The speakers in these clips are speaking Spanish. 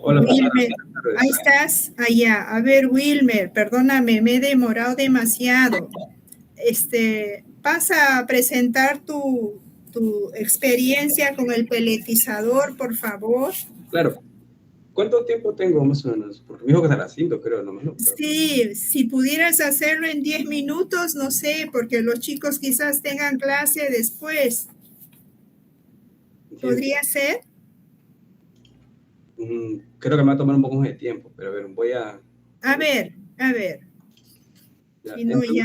Hola, profesora. Wilmer, Buenas tardes. ahí estás, allá. A ver, Wilmer, perdóname, me he demorado demasiado. Pasa a presentar tu experiencia con el peletizador, por favor. Claro, ¿cuánto tiempo tengo más o menos? Porque me dijo que hasta las 5, creo, no menos, pero Sí, si pudieras hacerlo en 10 minutos, no sé, porque los chicos quizás tengan clase después. 10. ¿Podría ser? Creo que me va a tomar un poco más de tiempo, pero a ver, A ver, a ver. ya. Si no, En primer ya.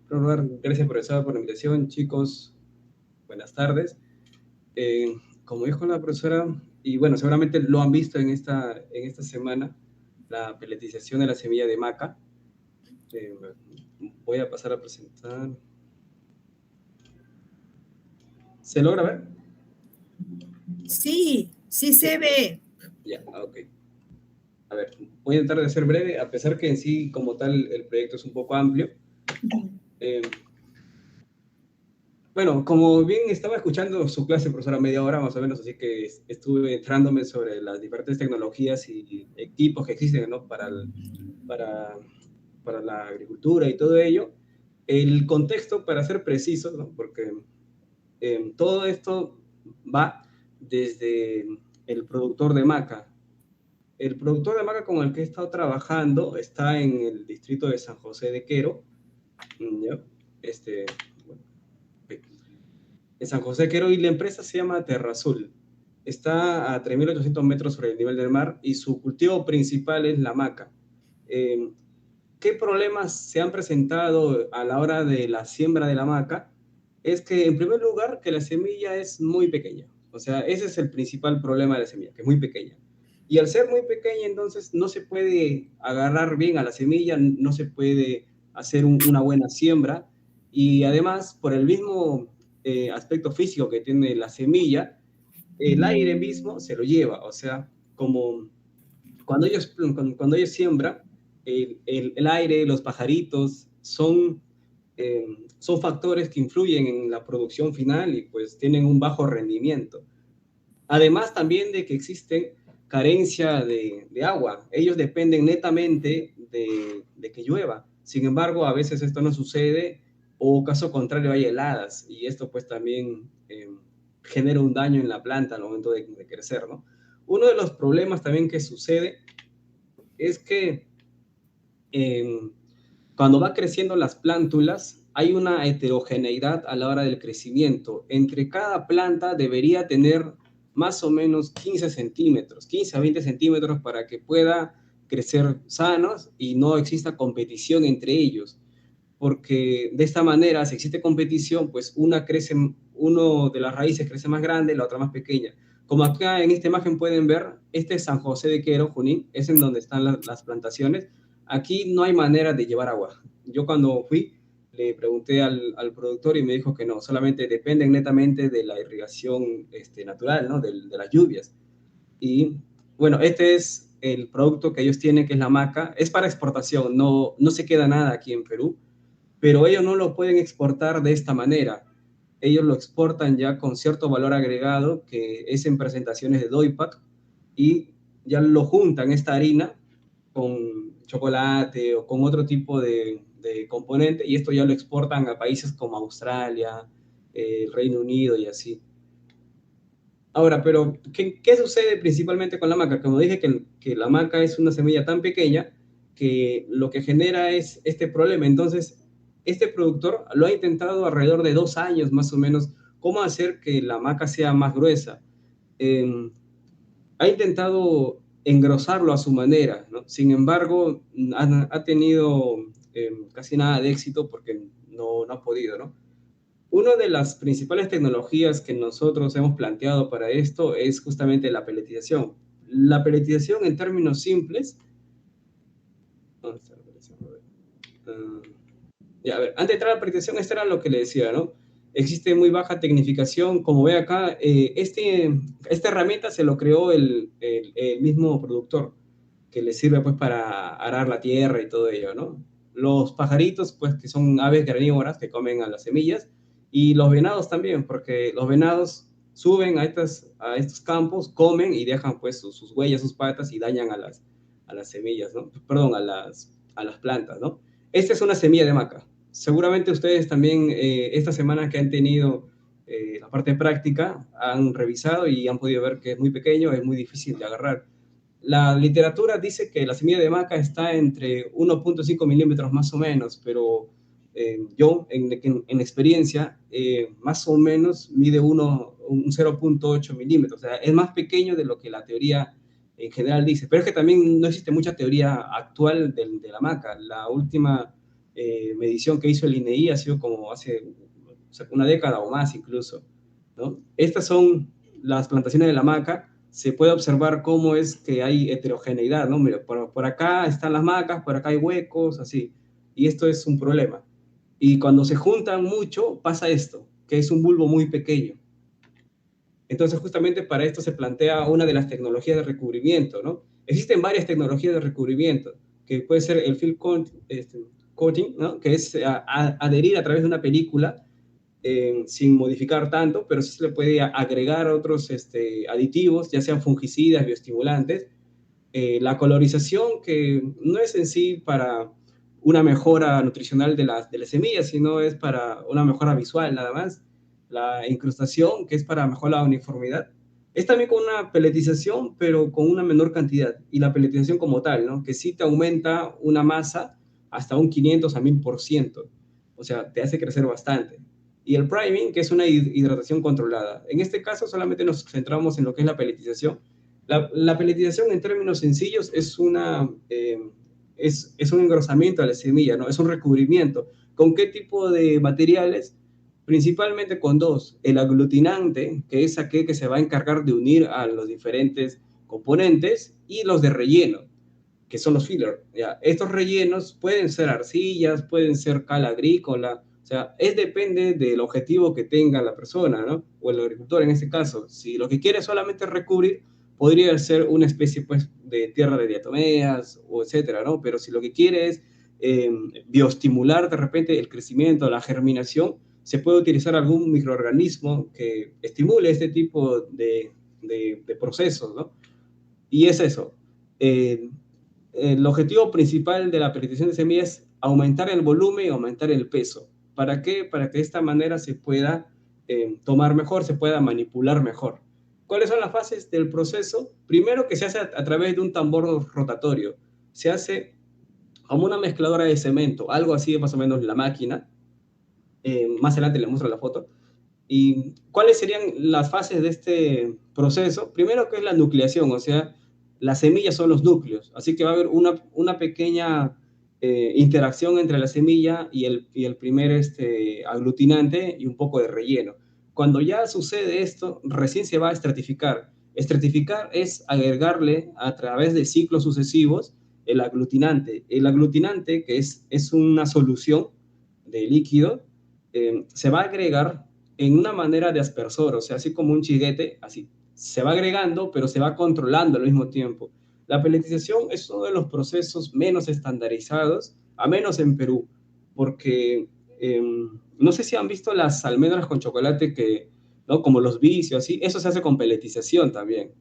lugar, gracias profesora por la invitación, chicos, buenas tardes. Como dijo la profesora, y bueno, seguramente lo han visto en esta semana, la peletización de la semilla de maca. Eh, Voy a pasar a presentar. ¿Se logra ver? Sí, sí Sí. se ve. Ya, ok. A ver, voy a intentar de ser breve, a pesar que en sí, como tal, el proyecto es un poco amplio. Eh, bueno, como bien estaba escuchando su clase, profesora, media hora más o menos, así que estuve entrándome sobre las diferentes tecnologías y equipos que existen, ¿no? Para, para la agricultura y todo ello. El contexto, para ser preciso, ¿no? Porque todo esto va desde el productor de maca. El productor de maca con el que he estado trabajando está en el distrito de San José de Quero, ¿ya? Bueno, en San José de Quero, y la empresa se llama Terrazul. Está a 3.800 metros sobre el nivel del mar y su cultivo principal es la maca. Eh, ¿Qué problemas se han presentado a la hora de la siembra de la maca? Es que, en primer lugar, que la semilla es muy pequeña. O sea, ese es el principal problema de la semilla, que es muy pequeña. Y al ser muy pequeña, entonces no se puede agarrar bien a la semilla, no se puede hacer una buena siembra. Y además, por el mismo aspecto físico que tiene la semilla, el aire mismo se lo lleva. O sea, como cuando ellos siembran, el aire, los pajaritos son factores que influyen en la producción final y pues tienen un bajo rendimiento. Además también de que existen carencia de agua. Ellos dependen netamente de que llueva. Sin embargo, a veces esto no sucede o caso contrario hay heladas y esto pues también genera un daño en la planta al momento de crecer, ¿no? Uno de los problemas también que sucede es que eh, cuando va creciendo las plántulas, hay una heterogeneidad a la hora del crecimiento. Entre cada planta debería tener más o menos 15 centímetros, 15 a 20 centímetros para que pueda crecer sanos y no exista competición entre ellos. Porque de esta manera, si existe competición, pues uno de las raíces crece más grande, la otra más pequeña. Como acá en esta imagen pueden ver, este es San José de Quero, Junín, es en donde están las plantaciones. Aquí no hay manera de llevar agua. Yo cuando fui, le pregunté al productor y me dijo que no, solamente dependen netamente de la irrigación natural, ¿no? De las lluvias. Y bueno, este es el producto que ellos tienen, que es la maca. Es para exportación, no se queda nada aquí en Perú, pero ellos no lo pueden exportar de esta manera. Ellos lo exportan ya con cierto valor agregado, que es en presentaciones de Doipac, y ya lo juntan esta harina con chocolate o con otro tipo de componente, y esto ya lo exportan a países como Australia, el Reino Unido y así. Ahora, pero ¿qué sucede principalmente con la maca? Como dije, que la maca es una semilla tan pequeña que lo que genera es este problema. Entonces, este productor lo ha intentado alrededor de 2 años más o menos, cómo hacer que la maca sea más gruesa. Eh, Ha intentado engrosarlo a su manera, ¿no? Sin embargo, ha tenido casi nada de éxito porque no ha podido, ¿no? Una de las principales tecnologías que nosotros hemos planteado para esto es justamente la peletización. La peletización, en términos simples, ¿dónde está la peletización? Ya, a ver, antes de entrar a la peletización, esto era lo que le decía, ¿no? Existe muy baja tecnificación, como ve acá, esta herramienta se lo creó el mismo productor, que le sirve pues para arar la tierra y todo ello, ¿no? Los pajaritos, pues que son aves granívoras que comen a las semillas, y los venados también, porque los venados suben a estos campos, comen y dejan pues sus huellas, sus patas y dañan a las semillas, ¿no? Perdón, a las plantas, ¿no? Esta es una semilla de maca. Seguramente ustedes también esta semana que han tenido la parte práctica han revisado y han podido ver que es muy pequeño, es muy difícil de agarrar. La literatura dice que la semilla de maca está entre 1.5 milímetros más o menos, pero yo en experiencia más o menos mide un 0.8 milímetros, o sea, es más pequeño de lo que la teoría en general dice, pero es que también no existe mucha teoría actual de la maca. La última medición que hizo el INEI ha sido como hace una década o más incluso, ¿no? Estas son las plantaciones de la maca. Se puede observar cómo es que hay heterogeneidad, ¿no? Mira, por acá están las macas, por acá hay huecos, así, y esto es un problema. Y cuando se juntan mucho, pasa esto, que es un bulbo muy pequeño. Entonces, justamente para esto se plantea una de las tecnologías de recubrimiento, ¿no? Existen varias tecnologías de recubrimiento, que puede ser el field coating, ¿no? Que es adherir a través de una película sin modificar tanto, pero sí se le puede agregar otros aditivos, ya sean fungicidas, bioestimulantes. La colorización, que no es en sí para una mejora nutricional de las semillas, sino es para una mejora visual nada más. La incrustación, que es para mejorar la uniformidad. Es también con una peletización, pero con una menor cantidad. Y la peletización como tal, ¿no? Que sí te aumenta una masa hasta un 500 a 1000%. O sea, te hace crecer bastante. Y el priming, que es una hidratación controlada. En este caso solamente nos centramos en lo que es la peletización. La peletización en términos sencillos es es un engrosamiento de la semilla, ¿no? Es un recubrimiento. ¿Con qué tipo de materiales? Principalmente con dos. El aglutinante, que es aquel que se va a encargar de unir a los diferentes componentes, y los de relleno, que son los fillers. ¿Ya? Estos rellenos pueden ser arcillas, pueden ser cal agrícola, o sea, depende del objetivo que tenga la persona, ¿no? O el agricultor en este caso. Si lo que quiere es solamente recubrir, podría ser una especie, pues, de tierra de diatomeas, o etcétera, ¿no? Pero si lo que quiere es bioestimular de repente el crecimiento, la germinación, se puede utilizar algún microorganismo que estimule este tipo de procesos, ¿no? Y es eso. Eh, el objetivo principal de la peletización de semillas es aumentar el volumen y aumentar el peso. ¿Para qué? Para que de esta manera se pueda tomar mejor, se pueda manipular mejor. ¿Cuáles son las fases del proceso? Primero, que se hace a través de un tambor rotatorio. Se hace como una mezcladora de cemento, algo así de más o menos la máquina. Más adelante les muestro la foto. ¿Y cuáles serían las fases de este proceso? Primero, que es la nucleación, o sea, las semillas son los núcleos, así que va a haber una pequeña interacción entre la semilla y el primer aglutinante y un poco de relleno. Cuando ya sucede esto, recién se va a estratificar. Estratificar es agregarle a través de ciclos sucesivos el aglutinante. El aglutinante, que es una solución de líquido, se va a agregar en una manera de aspersor, o sea, así como un chiguete, así. Se va agregando, pero se va controlando al mismo tiempo. La peletización es uno de los procesos menos estandarizados, a menos en Perú, porque no sé si han visto las almendras con chocolate que, ¿no? Como los vicios, así, eso se hace con peletización también.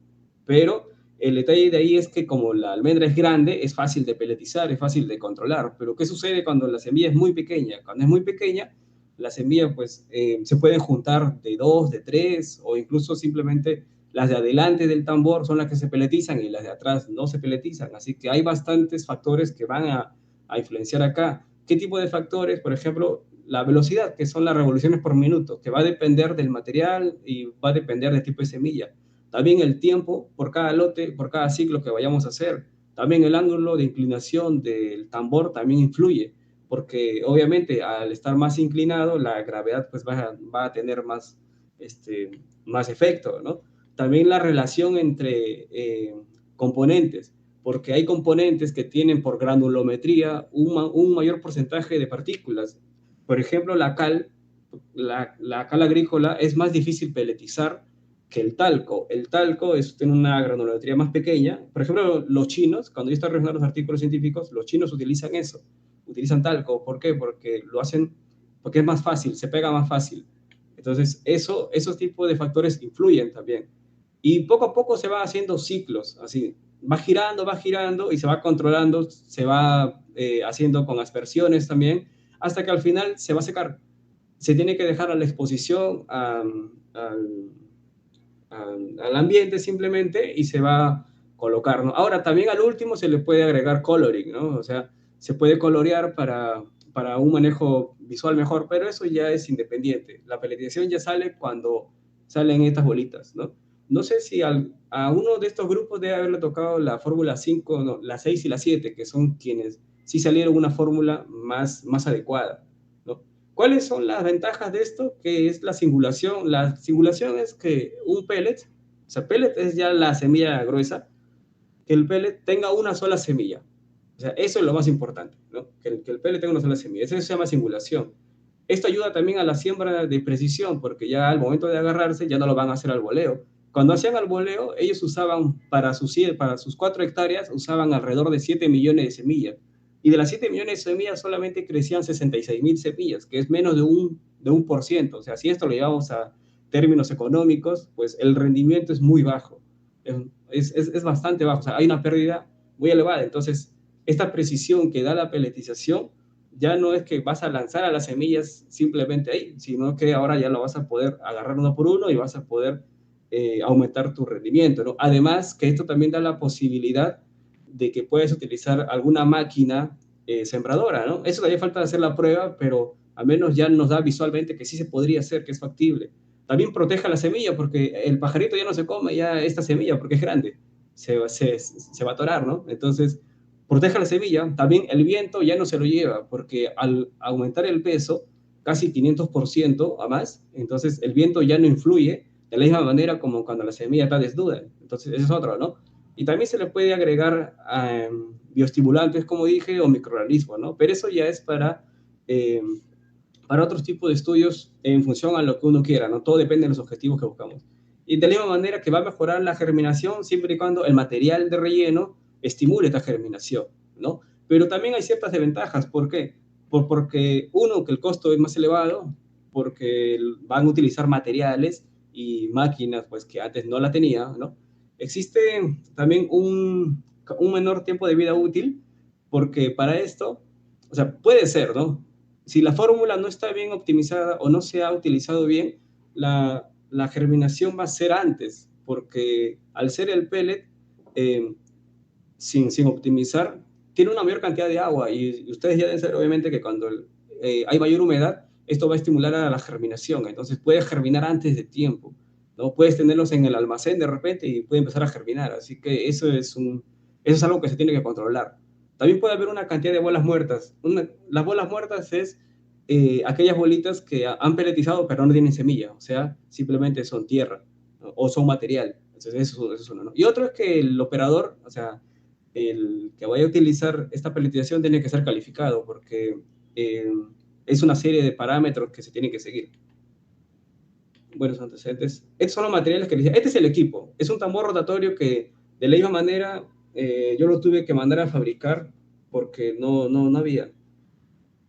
Pero el detalle de ahí es que como la almendra es grande, es fácil de peletizar, es fácil de controlar. Pero ¿qué sucede cuando la semilla es muy pequeña? Cuando es muy pequeña, la semilla pues se pueden juntar de dos, de tres, o incluso simplemente las de adelante del tambor son las que se peletizan y las de atrás no se peletizan. Así que hay bastantes factores que van a influenciar acá. ¿Qué tipo de factores? Por ejemplo, la velocidad, que son las revoluciones por minuto, que va a depender del material y va a depender del tipo de semilla. También el tiempo por cada lote, por cada ciclo que vayamos a hacer. También el ángulo de inclinación del tambor también influye, porque obviamente al estar más inclinado, la gravedad pues va a tener más efecto, ¿no? También la relación entre componentes, porque hay componentes que tienen por granulometría un mayor porcentaje de partículas. Por ejemplo, la cal agrícola es más difícil peletizar que el talco. El talco tiene una granulometría más pequeña. Por ejemplo, los chinos, cuando yo estoy revisando los artículos científicos, los chinos utilizan utilizan talco. ¿Por qué? Porque lo hacen, porque es más fácil, se pega más fácil. Entonces, esos tipos de factores influyen también. Y poco a poco se van haciendo ciclos, así, va girando y se va controlando, se va haciendo con aspersiones también, hasta que al final se va a secar. Se tiene que dejar a la exposición al ambiente simplemente y se va a colocar, ¿no? Ahora, también al último se le puede agregar coloring, ¿no? O sea, se puede colorear para un manejo visual mejor, pero eso ya es independiente. La peletización ya sale cuando salen estas bolitas, ¿no? No sé si a uno de estos grupos debe haberle tocado la fórmula 5, no, la 6 y la 7, que son quienes sí salieron una fórmula más adecuada, ¿no? ¿Cuáles son las ventajas de esto? Que es la singulación. La singulación es que un pellet, o sea, pellet es ya la semilla gruesa, que el pellet tenga una sola semilla. O sea, eso es lo más importante, ¿no? Que el pellet tenga una sola semilla. Eso se llama singulación. Esto ayuda también a la siembra de precisión, porque ya al momento de agarrarse ya no lo van a hacer al voleo. Cuando hacían al voleo, ellos usaban para sus 4 hectáreas, usaban alrededor de 7 millones de semillas. Y de las 7 millones de semillas solamente crecían 66.000 semillas, que es menos de un por ciento. O sea, si esto lo llevamos a términos económicos, pues el rendimiento es muy bajo. Es bastante bajo. O sea, hay una pérdida muy elevada. Entonces, esta precisión que da la peletización ya no es que vas a lanzar a las semillas simplemente ahí, sino que ahora ya lo vas a poder agarrar uno por uno y vas a poder aumentar tu rendimiento, ¿no? Además, que esto también da la posibilidad de que puedes utilizar alguna máquina sembradora, ¿no? Eso todavía falta hacer la prueba, pero al menos ya nos da visualmente que sí se podría hacer, que es factible. También proteja la semilla, porque el pajarito ya no se come ya esta semilla, porque es grande, se va a atorar, ¿no? Entonces, proteja la semilla. También el viento ya no se lo lleva, porque al aumentar el peso, casi 500% a más, entonces el viento ya no influye de la misma manera como cuando la semilla está desnuda. Entonces, eso es otro, ¿no? Y también se le puede agregar bioestimulantes, como dije, o microorganismos, ¿no? Pero eso ya es para otros tipos de estudios en función a lo que uno quiera, ¿no? Todo depende de los objetivos que buscamos. Y de la misma manera que va a mejorar la germinación siempre y cuando el material de relleno estimule esta germinación, ¿no? Pero también hay ciertas desventajas. ¿Por qué? Porque uno, que el costo es más elevado, porque van a utilizar materiales y máquinas pues que antes no la tenían, ¿no? Existe también un menor tiempo de vida útil, porque para esto, o sea, puede ser, ¿no? Si la fórmula no está bien optimizada o no se ha utilizado bien, la germinación va a ser antes, porque al ser el pellet, eh, sin optimizar, tiene una mayor cantidad de agua y ustedes ya deben saber obviamente que cuando hay mayor humedad, esto va a estimular a la germinación, entonces puede germinar antes de tiempo, ¿no? Puedes tenerlos en el almacén de repente y puede empezar a germinar, así que eso es algo que se tiene que controlar. También puede haber una cantidad de bolas muertas. Las bolas muertas es aquellas bolitas que han peletizado pero no tienen semilla, o sea, simplemente son tierra, ¿no? O son material. Entonces eso es uno, ¿no? Y otro es que el operador, o sea, el que vaya a utilizar esta peletización tiene que ser calificado porque eh, es una serie de parámetros que se tienen que seguir. Buenos antecedentes. Estos son los materiales que les decía. Este es el equipo. Es un tambor rotatorio que de la misma manera yo lo tuve que mandar a fabricar porque no había.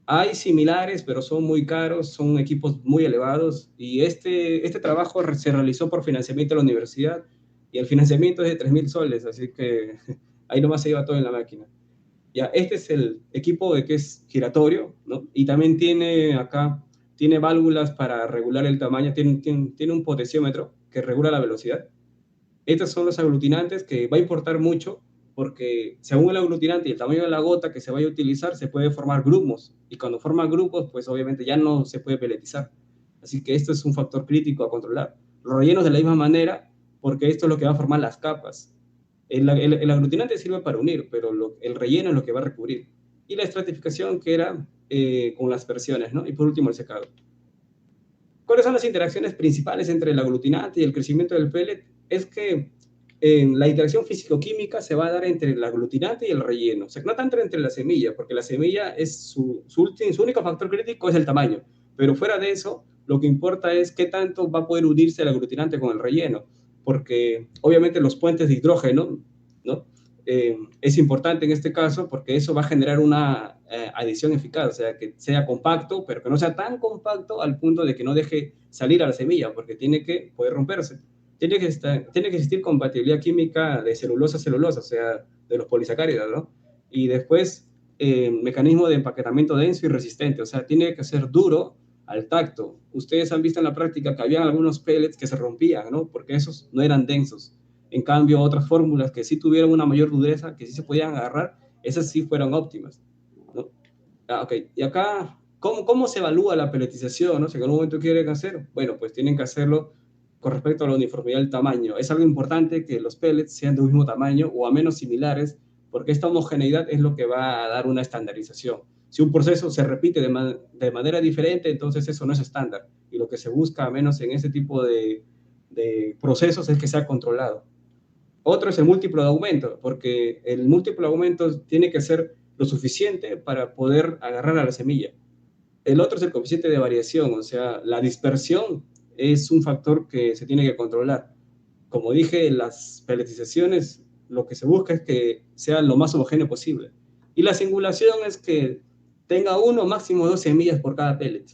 Hay similares, pero son muy caros, son equipos muy elevados y este trabajo se realizó por financiamiento de la universidad y el financiamiento es de 3.000 soles, así que ahí nomás se iba todo en la máquina. Ya, este es el equipo de que es giratorio, ¿no? Y también tiene válvulas para regular el tamaño, tiene un potenciómetro que regula la velocidad. Estos son los aglutinantes que va a importar mucho porque según el aglutinante y el tamaño de la gota que se vaya a utilizar, se puede formar grupos. Y cuando forma grupos, pues obviamente ya no se puede peletizar. Así que esto es un factor crítico a controlar. Los rellenos de la misma manera, porque esto es lo que va a formar las capas. El aglutinante sirve para unir, pero el relleno es lo que va a recubrir. Y la estratificación que era con las presiones, ¿no? Y por último el secado. ¿Cuáles son las interacciones principales entre el aglutinante y el crecimiento del pellet? Es que la interacción físico-química se va a dar entre el aglutinante y el relleno. O sea, no tanto entre la semilla, porque la semilla es su único factor crítico es el tamaño. Pero fuera de eso, lo que importa es qué tanto va a poder unirse el aglutinante con el relleno. Porque obviamente los puentes de hidrógeno, ¿no? es importante en este caso porque eso va a generar una adición eficaz, o sea, que sea compacto, pero que no sea tan compacto al punto de que no deje salir a la semilla, porque tiene que poder romperse. Tiene que existir compatibilidad química de celulosa a celulosa, o sea, de los polisacáridos, ¿no? Y después, mecanismo de empaquetamiento denso y resistente, o sea, tiene que ser duro al tacto. Ustedes han visto en la práctica que había algunos pellets que se rompían, ¿no? Porque esos no eran densos. En cambio, otras fórmulas que sí tuvieron una mayor dureza, que sí se podían agarrar, esas sí fueron óptimas, ¿no? Ok, y acá, ¿cómo se evalúa la peletización, ¿no? Si en algún momento quieren hacer, bueno, pues tienen que hacerlo con respecto a la uniformidad del tamaño. Es algo importante que los pellets sean de un mismo tamaño o a menos similares, porque esta homogeneidad es lo que va a dar una estandarización. Si un proceso se repite de manera diferente, entonces eso no es estándar. Y lo que se busca, a menos en ese tipo de procesos, es que sea controlado. Otro es el múltiplo de aumento, porque el múltiplo de aumento tiene que ser lo suficiente para poder agarrar a la semilla. El otro es el coeficiente de variación, o sea, la dispersión es un factor que se tiene que controlar. Como dije, las pelletizaciones, lo que se busca es que sea lo más homogéneo posible. Y la singulación es que tenga uno, máximo dos semillas por cada pellet.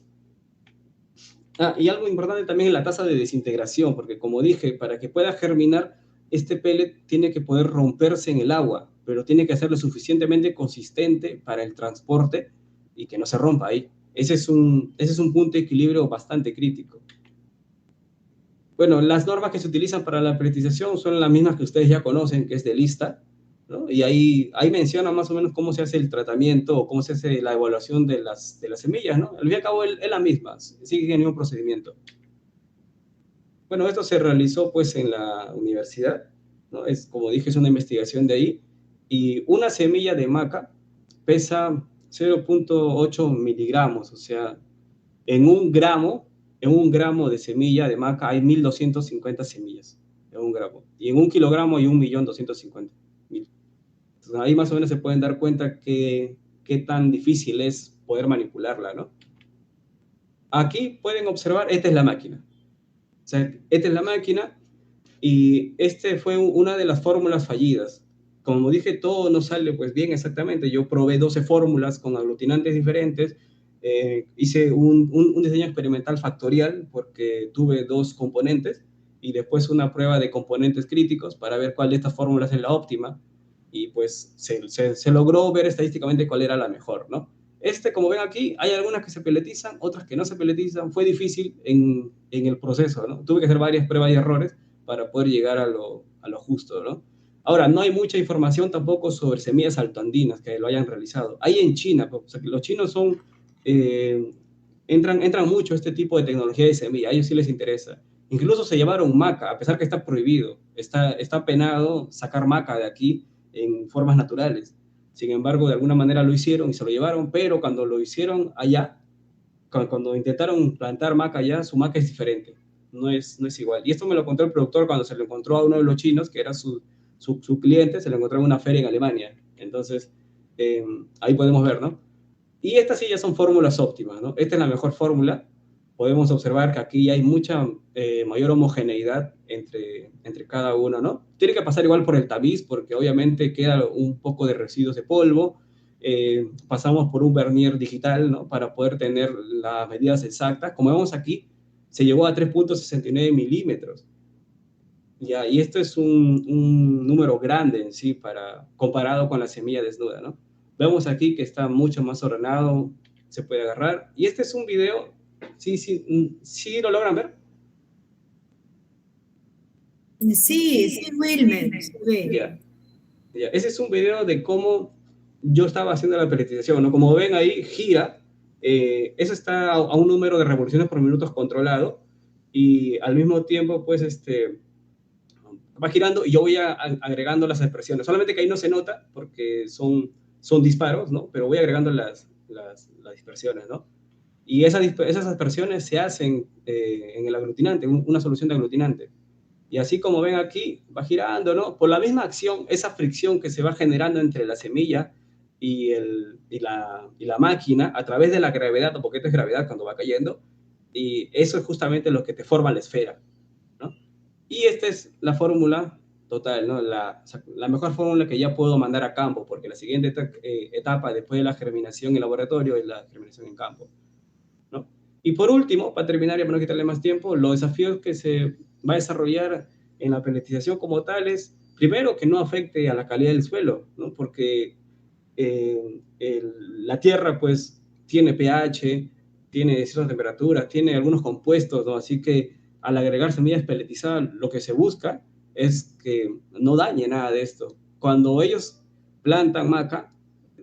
Y algo importante también es la tasa de desintegración, porque como dije, para que pueda germinar, este pellet tiene que poder romperse en el agua, pero tiene que ser lo suficientemente consistente para el transporte y que no se rompa ahí. Ese es un punto de equilibrio bastante crítico. Bueno, las normas que se utilizan para la pelletización son las mismas que ustedes ya conocen, que es de lista, ¿no? Y ahí menciona más o menos cómo se hace el tratamiento o cómo se hace la evaluación de las semillas, ¿no? Al fin y al cabo es la misma, sigue el mismo procedimiento. Bueno, esto se realizó pues en la universidad, ¿no? Como dije, es una investigación de ahí, y una semilla de maca pesa 0.8 miligramos, o sea, en un gramo de semilla de maca hay 1.250 semillas, en un gramo, y en un kilogramo hay 1.250.000. Entonces ahí más o menos se pueden dar cuenta qué tan difícil es poder manipularla, ¿no? Aquí pueden observar, esta es la máquina. O sea, esta es la máquina y este fue una de las fórmulas fallidas. Como dije, todo no sale pues bien exactamente. Yo probé 12 fórmulas con aglutinantes diferentes. Hice un diseño experimental factorial porque tuve dos componentes y después una prueba de componentes críticos para ver cuál de estas fórmulas es la óptima. Y pues se logró ver estadísticamente cuál era la mejor, ¿no? Como ven aquí, hay algunas que se peletizan, otras que no se peletizan. Fue difícil en el proceso, ¿no? Tuve que hacer varias pruebas y errores para poder llegar a lo justo, ¿no? Ahora, no hay mucha información tampoco sobre semillas altoandinas que lo hayan realizado. Hay en China, o sea, que los chinos entran mucho a este tipo de tecnología de semilla, a ellos sí les interesa. Incluso se llevaron maca, a pesar que está prohibido, está penado sacar maca de aquí en formas naturales. Sin embargo, de alguna manera lo hicieron y se lo llevaron, pero cuando lo hicieron allá, cuando intentaron plantar maca allá, su maca es diferente, no es igual. Y esto me lo contó el productor cuando se lo encontró a uno de los chinos, que era su cliente, se lo encontró en una feria en Alemania. Entonces, ahí podemos ver, ¿no? Y estas sí ya son fórmulas óptimas, ¿no? Esta es la mejor fórmula. Podemos observar que aquí hay mucha mayor homogeneidad entre cada uno, ¿no? Tiene que pasar igual por el tamiz, porque obviamente queda un poco de residuos de polvo. Pasamos por un vernier digital, ¿no? Para poder tener las medidas exactas. Como vemos aquí, se llegó a 3.69 milímetros. Ya, y esto es un número grande en sí comparado con la semilla desnuda, ¿no? Vemos aquí que está mucho más ordenado, se puede agarrar. Y este es un video, sí lo logran ver. Sí, Wilmer. Ya. Ese es un video de cómo yo estaba haciendo la pelletización, ¿no? Como ven ahí, gira. Eso está a un número de revoluciones por minuto controlado. Y al mismo tiempo, pues, va girando y yo voy agregando las expresiones. Solamente que ahí no se nota porque son disparos, ¿no? Pero voy agregando las dispersiones, ¿no? Y esas expresiones se hacen en el aglutinante, una solución de aglutinante. Y así como ven aquí, va girando, ¿no? Por la misma acción, esa fricción que se va generando entre la semilla y la máquina a través de la gravedad, porque esto es gravedad cuando va cayendo, y eso es justamente lo que te forma la esfera, ¿no? Y esta es la fórmula total, ¿no? O sea, la mejor fórmula que ya puedo mandar a campo, porque la siguiente etapa después de la germinación en laboratorio es la germinación en campo, ¿no? Y por último, para terminar y para no quitarle más tiempo, los desafíos que se va a desarrollar en la peletización como tal es, primero, que no afecte a la calidad del suelo, ¿no? Porque la tierra, pues, tiene pH, tiene ciertas temperaturas, tiene algunos compuestos, ¿no? Así que al agregar semillas peletizadas, lo que se busca es que no dañe nada de esto. Cuando ellos plantan maca,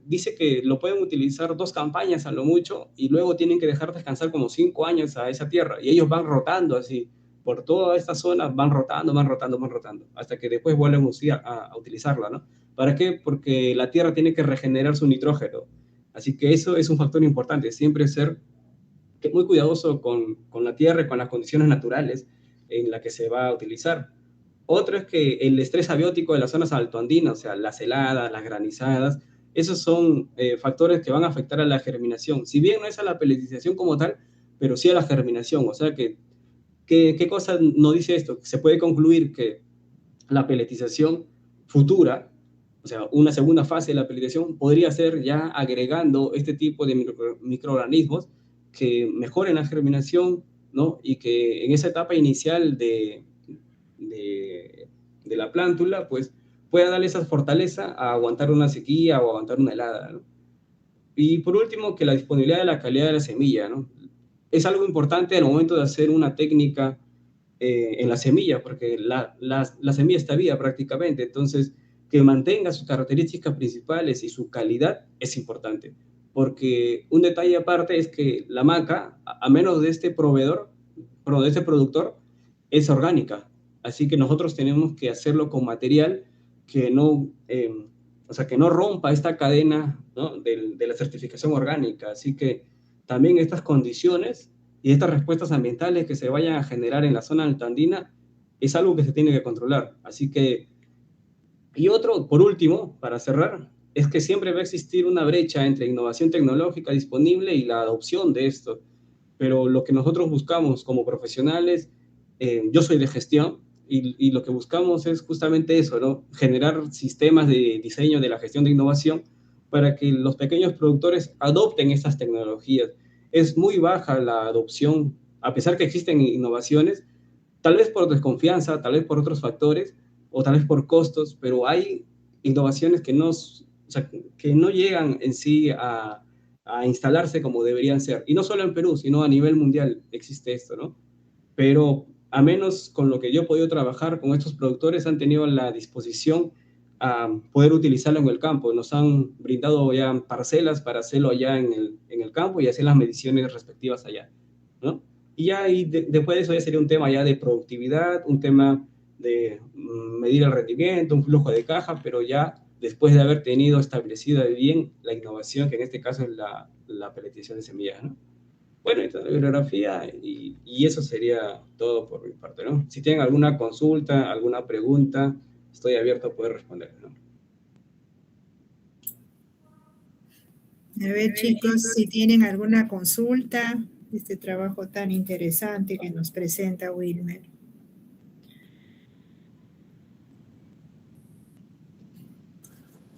dice que lo pueden utilizar 2 campañas a lo mucho y luego tienen que dejar descansar como 5 años a esa tierra y ellos van rotando así por toda esta zona, van rotando, hasta que después vuelven a utilizarla, ¿no? ¿Para qué? Porque la tierra tiene que regenerar su nitrógeno. Así que eso es un factor importante, siempre ser muy cuidadoso con la tierra y con las condiciones naturales en las que se va a utilizar. Otro es que el estrés abiótico de las zonas altoandinas, o sea, las heladas, las granizadas, esos son factores que van a afectar a la germinación. Si bien no es a la peletización como tal, pero sí a la germinación. O sea, ¿qué cosa nos dice esto? Se puede concluir que la peletización futura, o sea, una segunda fase de la peletización, podría ser ya agregando este tipo de microorganismos que mejoren la germinación, ¿no? Y que en esa etapa inicial de la plántula, pues pueda darle esa fortaleza a aguantar una sequía o aguantar una helada, ¿no? Y por último, que la disponibilidad de la calidad de la semilla, ¿no? Es algo importante al momento de hacer una técnica en la semilla, porque la semilla está viva prácticamente, entonces que mantenga sus características principales y su calidad es importante, porque un detalle aparte es que la maca, a menos de este proveedor, de este productor, es orgánica, así que nosotros tenemos que hacerlo con material que no, o sea, que no rompa esta cadena, ¿no? de la certificación orgánica, así que también estas condiciones y estas respuestas ambientales que se vayan a generar en la zona altandina es algo que se tiene que controlar. Así que, y otro, por último, para cerrar, es que siempre va a existir una brecha entre innovación tecnológica disponible y la adopción de esto. Pero lo que nosotros buscamos como profesionales, yo soy de gestión y lo que buscamos es justamente eso, ¿no? Generar sistemas de diseño de la gestión de innovación para que los pequeños productores adopten estas tecnologías. Es muy baja la adopción, a pesar que existen innovaciones, tal vez por desconfianza, tal vez por otros factores, o tal vez por costos, pero hay innovaciones que no, o sea, que no llegan en sí a instalarse como deberían ser. Y no solo en Perú, sino a nivel mundial existe esto, ¿no? Pero a menos con lo que yo he podido trabajar con estos productores, han tenido la disposición a poder utilizarlo en el campo. Nos han brindado ya parcelas para hacerlo allá en el campo y hacer las mediciones respectivas allá, ¿no? Y ya y después de eso ya sería un tema ya de productividad, un tema de medir el rendimiento, un flujo de caja, pero ya después de haber tenido establecida bien la innovación, que en este caso es la peletización de semillas, ¿no? Bueno, esta es la bibliografía y eso sería todo por mi parte, ¿no? Si tienen alguna consulta, alguna pregunta, estoy abierto a poder responder, ¿no? A ver, chicos, si tienen alguna consulta, este trabajo tan interesante que nos presenta Wilmer.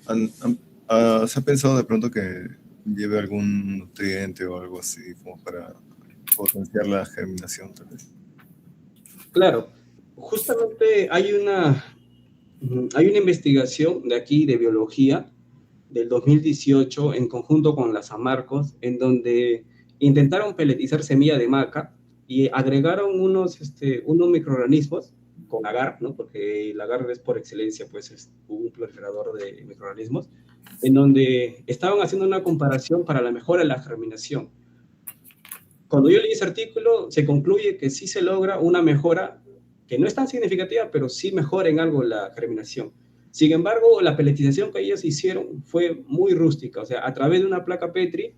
¿Se ha pensado de pronto que lleve algún nutriente o algo así como para potenciar la germinación, tal vez? Claro, justamente hay una investigación de aquí de biología del 2018 en conjunto con la San Marcos, en donde intentaron peletizar semilla de maca y agregaron unos microorganismos con agar, ¿no? Porque el agar es por excelencia, pues, es un proliferador de microorganismos, en donde estaban haciendo una comparación para la mejora de la germinación. Cuando yo leí ese artículo, se concluye que sí se logra una mejora que no es tan significativa, pero sí mejora en algo la germinación. Sin embargo, la peletización que ellos hicieron fue muy rústica, o sea, a través de una placa Petri,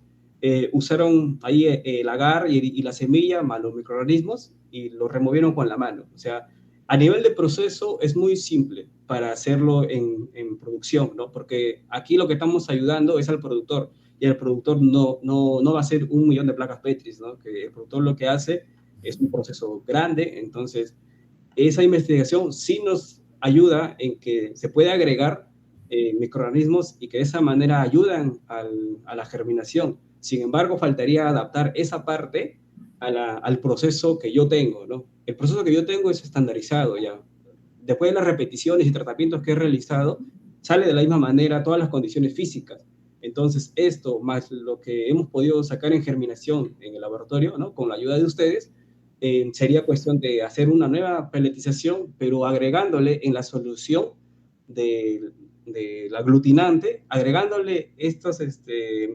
usaron ahí el agar y la semilla más los microorganismos y lo removieron con la mano. O sea, a nivel de proceso es muy simple para hacerlo en producción, ¿no? Porque aquí lo que estamos ayudando es al productor y el productor no va a hacer 1 millón de placas Petri, ¿no? Que el productor lo que hace es un proceso grande, entonces esa investigación sí nos ayuda en que se puede agregar microorganismos y que de esa manera ayudan a la germinación. Sin embargo, faltaría adaptar esa parte al proceso que yo tengo, ¿no? El proceso que yo tengo es estandarizado ya. Después de las repeticiones y tratamientos que he realizado, sale de la misma manera todas las condiciones físicas. Entonces, esto más lo que hemos podido sacar en germinación en el laboratorio, ¿no? Con la ayuda de ustedes, sería cuestión de hacer una nueva peletización, pero agregándole en la solución del aglutinante, agregándole estos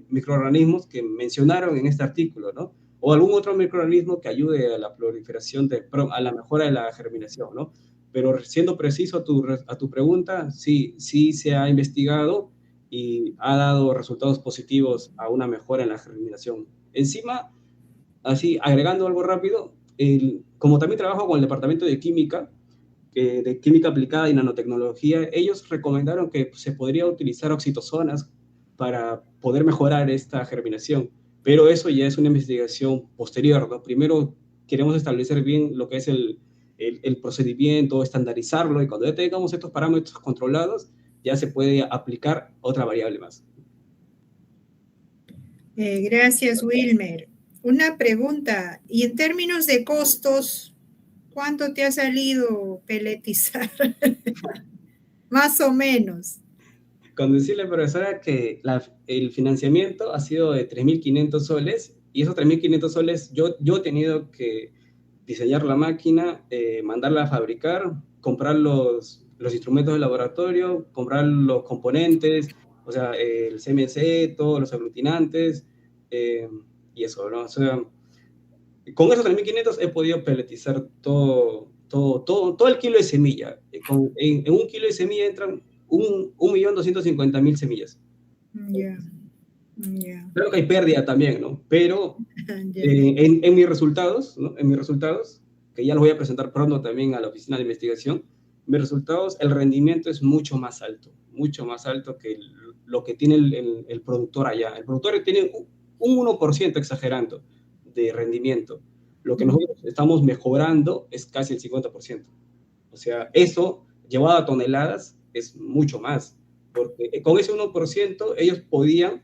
microorganismos que mencionaron en este artículo, ¿no? O algún otro microorganismo que ayude a la proliferación, a la mejora de la germinación, ¿no? Pero siendo preciso a tu pregunta, sí, sí se ha investigado y ha dado resultados positivos a una mejora en la germinación. Encima, así, agregando algo rápido, como también trabajo con el departamento de química aplicada y nanotecnología, ellos recomendaron que se podría utilizar oxitozonas para poder mejorar esta germinación, pero eso ya es una investigación posterior, ¿no? Primero queremos establecer bien lo que es el procedimiento, estandarizarlo, y cuando ya tengamos estos parámetros controlados, ya se puede aplicar otra variable más. Gracias, Wilmer. Una pregunta, y en términos de costos, ¿cuánto te ha salido peletizar? Más o menos. Con decirle, profesora, que el financiamiento ha sido de 3.500 soles, y esos 3.500 soles yo he tenido que diseñar la máquina, mandarla a fabricar, comprar los instrumentos del laboratorio, comprar los componentes, o sea, el CMC, todos los aglutinantes, y eso, ¿no? O sea, con esos 3.500 he podido peletizar todo el kilo de semilla. En un kilo de semilla entran 1.250.000 semillas. Ya, ya. Claro que hay pérdida también, ¿no? Pero Ya. en mis resultados, ¿no? En mis resultados, que ya los voy a presentar pronto también a la oficina de investigación, mis resultados, el rendimiento es mucho más alto que lo que tiene el productor allá. El productor tiene un 1% exagerando de rendimiento. Lo que nosotros estamos mejorando es casi el 50%. O sea, eso llevado a toneladas es mucho más, porque con ese 1% ellos podían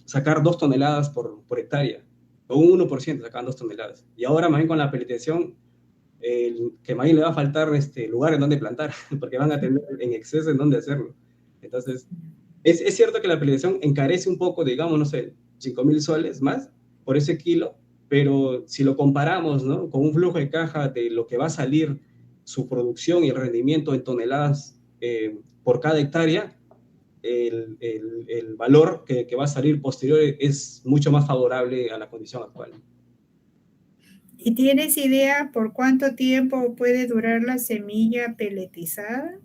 sacar 2 toneladas por hectárea, o un 1% sacaban 2 toneladas. Y ahora, más bien con la peletización, que más bien le va a faltar lugar en donde plantar, porque van a tener en exceso en donde hacerlo. Entonces, es cierto que la peletización encarece un poco, digamos, no sé, 5.000 soles más por ese kilo, pero si lo comparamos, ¿no? Con un flujo de caja de lo que va a salir su producción y el rendimiento en toneladas por cada hectárea, el valor que va a salir posterior es mucho más favorable a la condición actual. ¿Y tienes idea por cuánto tiempo puede durar la semilla peletizada?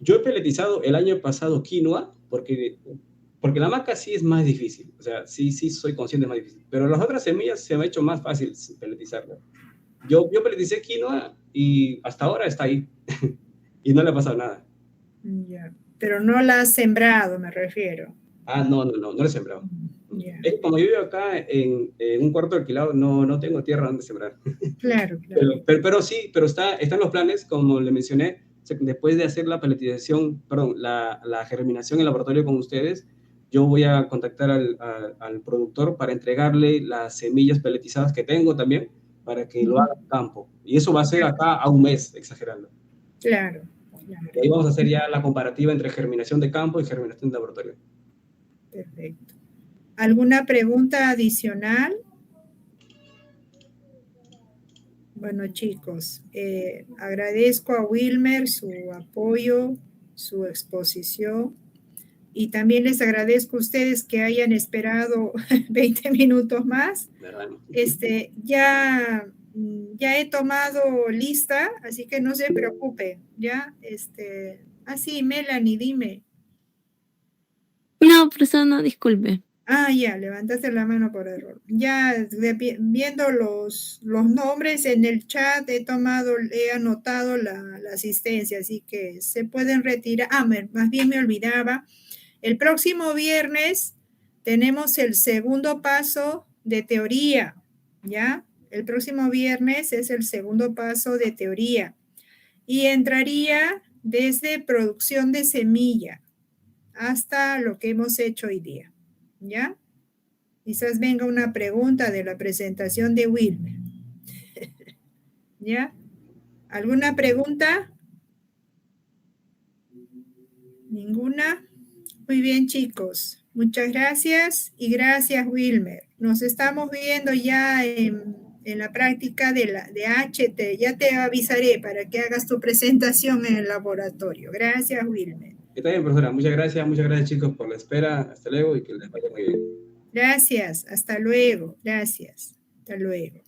Yo he peletizado el año pasado quinoa, porque la maca sí es más difícil, o sea, sí soy consciente es más difícil, pero las otras semillas se me ha hecho más fácil peletizarla. Yo peleticé quinoa y hasta ahora está ahí y no le ha pasado nada. Ya, pero no la has sembrado, me refiero. Ah, no lo he sembrado. Ya. Es que como yo vivo acá en un cuarto alquilado, no tengo tierra donde sembrar. Claro. Pero sí, pero están los planes, como le mencioné, después de hacer la peletización, perdón, la germinación en laboratorio con ustedes, yo voy a contactar al productor para entregarle las semillas peletizadas que tengo también, para que lo haga en campo. Y eso va a ser acá a un mes, exagerando. Claro. Y ahí vamos a hacer ya la comparativa entre germinación de campo y germinación de laboratorio. Perfecto. ¿Alguna pregunta adicional? Bueno, chicos, agradezco a Wilmer su apoyo, su exposición, y también les agradezco a ustedes que hayan esperado 20 minutos más. Ya he tomado lista, así que no se preocupe, ¿ya? Sí, Melanie, dime. No, profesor, no, disculpe. Ya, levantaste la mano por error. Ya viendo los nombres en el chat, he anotado la asistencia, así que se pueden retirar. Más bien me olvidaba. El próximo viernes tenemos el segundo paso de teoría, ¿ya? El próximo viernes es el segundo paso de teoría. y entraría desde producción de semilla hasta lo que hemos hecho hoy día, ¿ya? Quizás venga una pregunta de la presentación de Wilmer. ¿Ya? ¿Alguna pregunta? ¿Ninguna? Muy bien, chicos. Muchas gracias y gracias, Wilmer. Nos estamos viendo ya en la práctica de HT. Ya te avisaré para que hagas tu presentación en el laboratorio. Gracias, Wilmer. Está bien, profesora. Muchas gracias chicos por la espera. Hasta luego y que les vaya muy bien. Gracias. Hasta luego. Gracias. Hasta luego.